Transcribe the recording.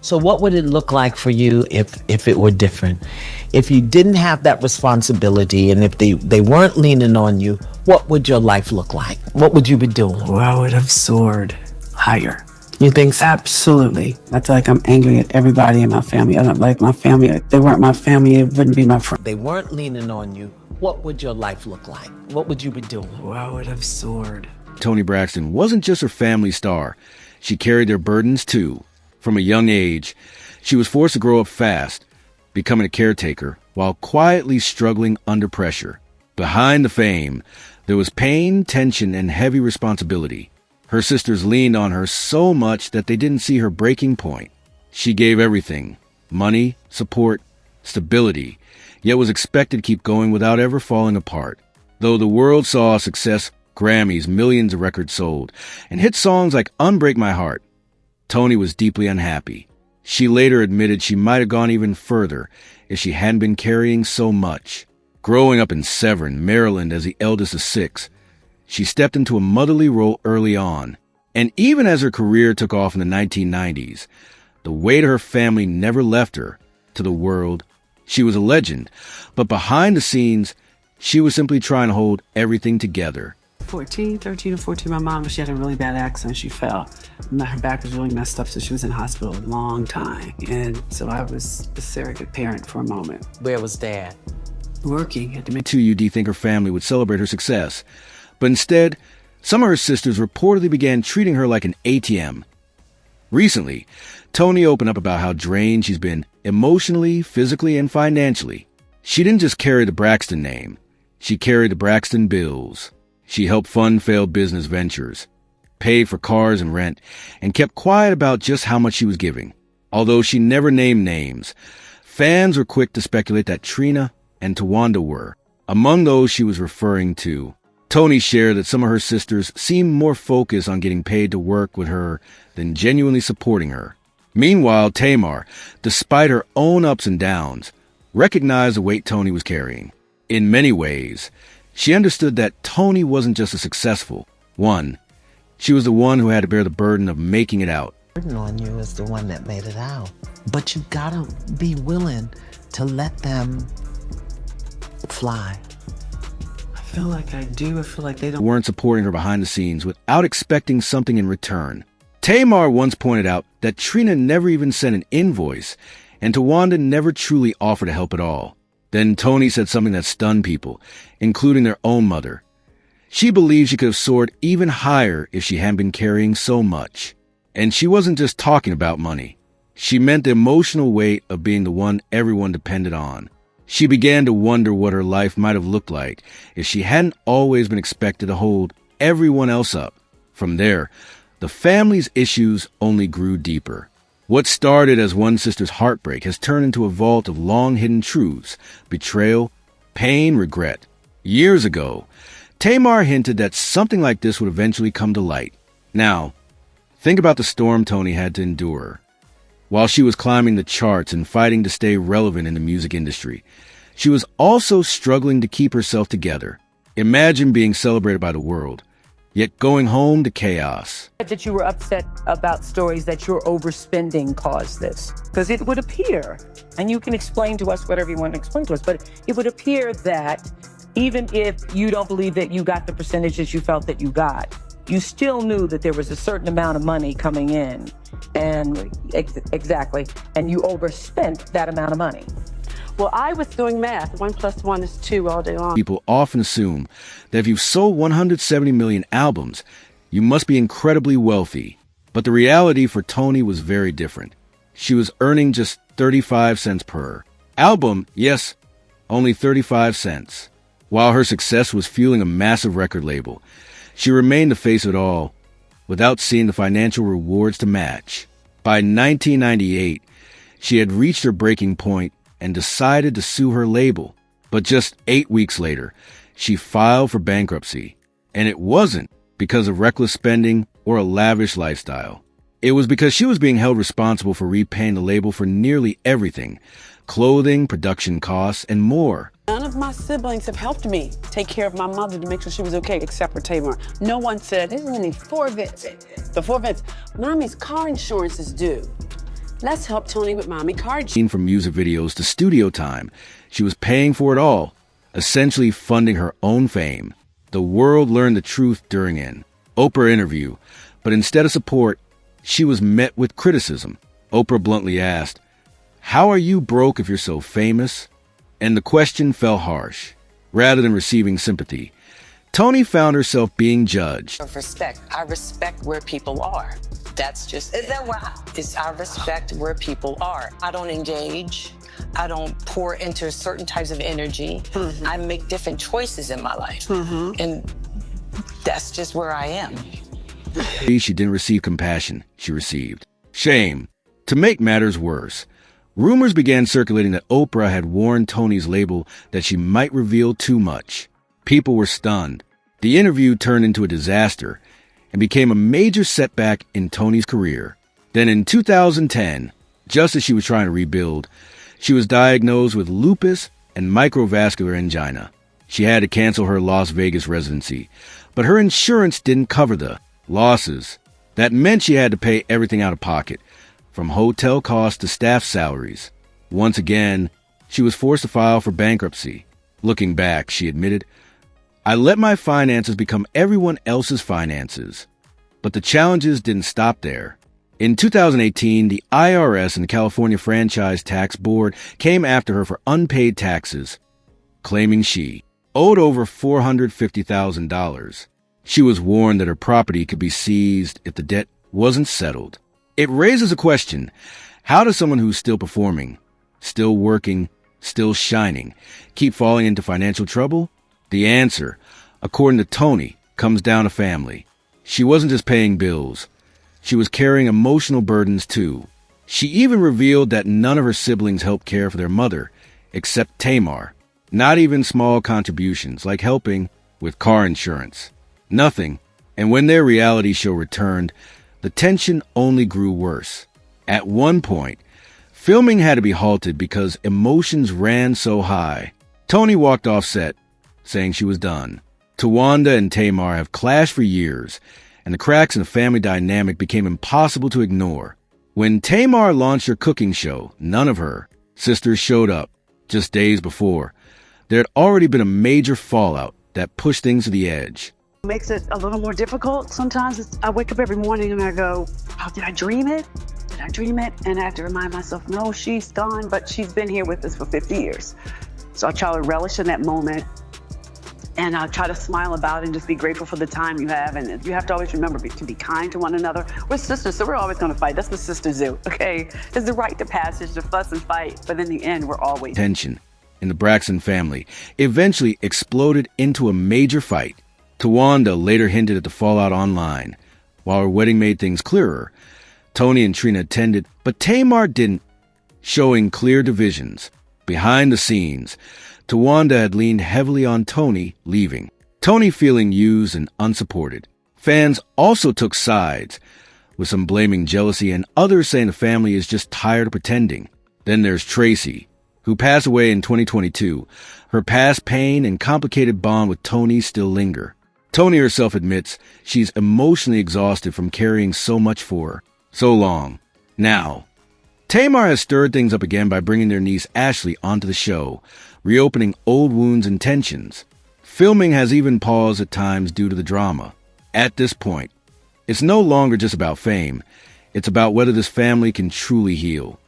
So what would it look like for you if it were different? If you didn't have that responsibility and if they weren't leaning on you, what would your life look like? What would you be doing? Well, I would have soared higher. You think so? Absolutely. I feel like I'm angry at everybody in my family. I don't like my family. If they weren't my family, it wouldn't be my friend. They weren't leaning on you. What would your life look like? What would you be doing? Well, I would have soared. Toni Braxton wasn't just her family's star. She carried their burdens too. From a young age, she was forced to grow up fast, becoming a caretaker while quietly struggling under pressure. Behind the fame, there was pain, tension, and heavy responsibility. Her sisters leaned on her so much that they didn't see her breaking point. She gave everything: money, support, stability, yet was expected to keep going without ever falling apart. Though the world saw success, Grammys, millions of records sold, and hit songs like Unbreak My Heart, Toni was deeply unhappy. She later admitted she might have gone even further if she hadn't been carrying so much. Growing up in Severn, Maryland as the eldest of 6, she stepped into a motherly role early on. And even as her career took off in the 1990s, the weight of her family never left her. To the world, she was a legend, but behind the scenes, she was simply trying to hold everything together. 13 or 14, my mom, she had a really bad accident. She fell. Her back was really messed up, so she was in the hospital a long time. And so I was a surrogate parent for a moment. Where was Dad? Working at the Too, you'd think her family would celebrate her success. But instead, some of her sisters reportedly began treating her like an ATM. Recently, Toni opened up about how drained she's been emotionally, physically, and financially. She didn't just carry the Braxton name. She carried the Braxton bills. She helped fund failed business ventures, paid for cars and rent, and kept quiet about just how much she was giving. Although she never named names, fans were quick to speculate that Traci and Towanda were among those she was referring to. Toni shared that some of her sisters seemed more focused on getting paid to work with her than genuinely supporting her. Meanwhile, Tamar, despite her own ups and downs, recognized the weight Toni was carrying. In many ways, she understood that Toni wasn't just a successful one. She was the one who had to bear the burden of making it out. The burden on you is the one that made it out. But you gotta be willing to let them fly. I feel like I do. I feel like they weren't supporting her behind the scenes without expecting something in return. Tamar once pointed out that Traci never even sent an invoice, and Towanda never truly offered to help at all. Then Toni said something that stunned people, including their own mother. She believed she could have soared even higher if she hadn't been carrying so much. And she wasn't just talking about money. She meant the emotional weight of being the one everyone depended on. She began to wonder what her life might have looked like if she hadn't always been expected to hold everyone else up. From there, the family's issues only grew deeper. What started as one sister's heartbreak has turned into a vault of long-hidden truths, betrayal, pain, regret. Years ago, Tamar hinted that something like this would eventually come to light. Now, think about the storm Toni had to endure. While she was climbing the charts and fighting to stay relevant in the music industry, she was also struggling to keep herself together. Imagine being celebrated by the world, yet going home to chaos. That you were upset about stories that your overspending caused this. Because it would appear, and you can explain to us whatever you want to explain to us, but it would appear that even if you don't believe that you got the percentages you felt that you got, you still knew that there was a certain amount of money coming in. And exactly. And you overspent that amount of money. Well, I was doing math. 1 + 1 is 2 all day long. People often assume that if you've sold 170 million albums, you must be incredibly wealthy. But the reality for Toni was very different. She was earning just 35 cents per album. Yes, only 35 cents. While her success was fueling a massive record label, she remained the face of it all without seeing the financial rewards to match. By 1998, she had reached her breaking point and decided to sue her label. But just 8 weeks later, she filed for bankruptcy. And it wasn't because of reckless spending or a lavish lifestyle. It was because she was being held responsible for repaying the label for nearly everything: clothing, production costs, and more. None of my siblings have helped me take care of my mother to make sure she was okay, except for Tamar. No one said, there's only 4 vets. The 4 vets. Mommy's car insurance is due. Let's help Toni with mommy card. From music videos to studio time, she was paying for it all, essentially funding her own fame. The world learned the truth during an Oprah interview, but instead of support, she was met with criticism. Oprah bluntly asked, "How are you broke if you're so famous?" And the question fell harsh. Rather than receiving sympathy, Toni found herself being judged. Of respect. I respect where people are. That's just. Is that why? I respect where people are. I don't engage. I don't pour into certain types of energy. Mm-hmm. I make different choices in my life. Mm-hmm. And that's just where I am. She didn't receive compassion. She received shame. To make matters worse, rumors began circulating that Oprah had warned Toni's label that she might reveal too much. People were stunned. The interview turned into a disaster and became a major setback in Toni's career. Then in 2010, just as she was trying to rebuild, she was diagnosed with lupus and microvascular angina. She had to cancel her Las Vegas residency, but her insurance didn't cover the losses. That meant she had to pay everything out of pocket, from hotel costs to staff salaries. Once again, she was forced to file for bankruptcy. Looking back, she admitted, "I let my finances become everyone else's finances." But the challenges didn't stop there. In 2018, the IRS and the California Franchise Tax Board came after her for unpaid taxes, claiming she owed over $450,000. She was warned that her property could be seized if the debt wasn't settled. It raises a question: how does someone who's still performing, still working, still shining, keep falling into financial trouble? The answer, according to Toni, comes down to family. She wasn't just paying bills. She was carrying emotional burdens too. She even revealed that none of her siblings helped care for their mother, except Tamar. Not even small contributions, like helping with car insurance. Nothing. And when their reality show returned, the tension only grew worse. At one point, filming had to be halted because emotions ran so high. Toni walked off set, saying she was done. Towanda and Tamar have clashed for years, and the cracks in the family dynamic became impossible to ignore. When Tamar launched her cooking show, none of her sisters showed up. Just days before, there had already been a major fallout that pushed things to the edge. Makes it a little more difficult. Sometimes I wake up every morning and I go, "Oh, did I dream it? Did I dream it?" And I have to remind myself, no, she's gone, but she's been here with us for 50 years. So I try to relish in that moment. And I try to smile about it and just be grateful for the time you have. And you have to always remember to be kind to one another. We're sisters, so we're always going to fight. That's what sisters do, okay? It's the rite of passage to fuss and fight. But in the end, we're always... Tension in the Braxton family eventually exploded into a major fight. Towanda later hinted at the fallout online. While her wedding made things clearer, Toni and Trina attended, but Tamar didn't, showing clear divisions. Behind the scenes, Towanda had leaned heavily on Toni leaving, Toni feeling used and unsupported. Fans also took sides, with some blaming jealousy and others saying the family is just tired of pretending. Then there's Traci, who passed away in 2022. Her past pain and complicated bond with Toni still linger. Toni herself admits she's emotionally exhausted from carrying so much for her so long. Now, Tamar has stirred things up again by bringing their niece Ashley onto the show, reopening old wounds and tensions. Filming has even paused at times due to the drama. At this point, it's no longer just about fame. It's about whether this family can truly heal.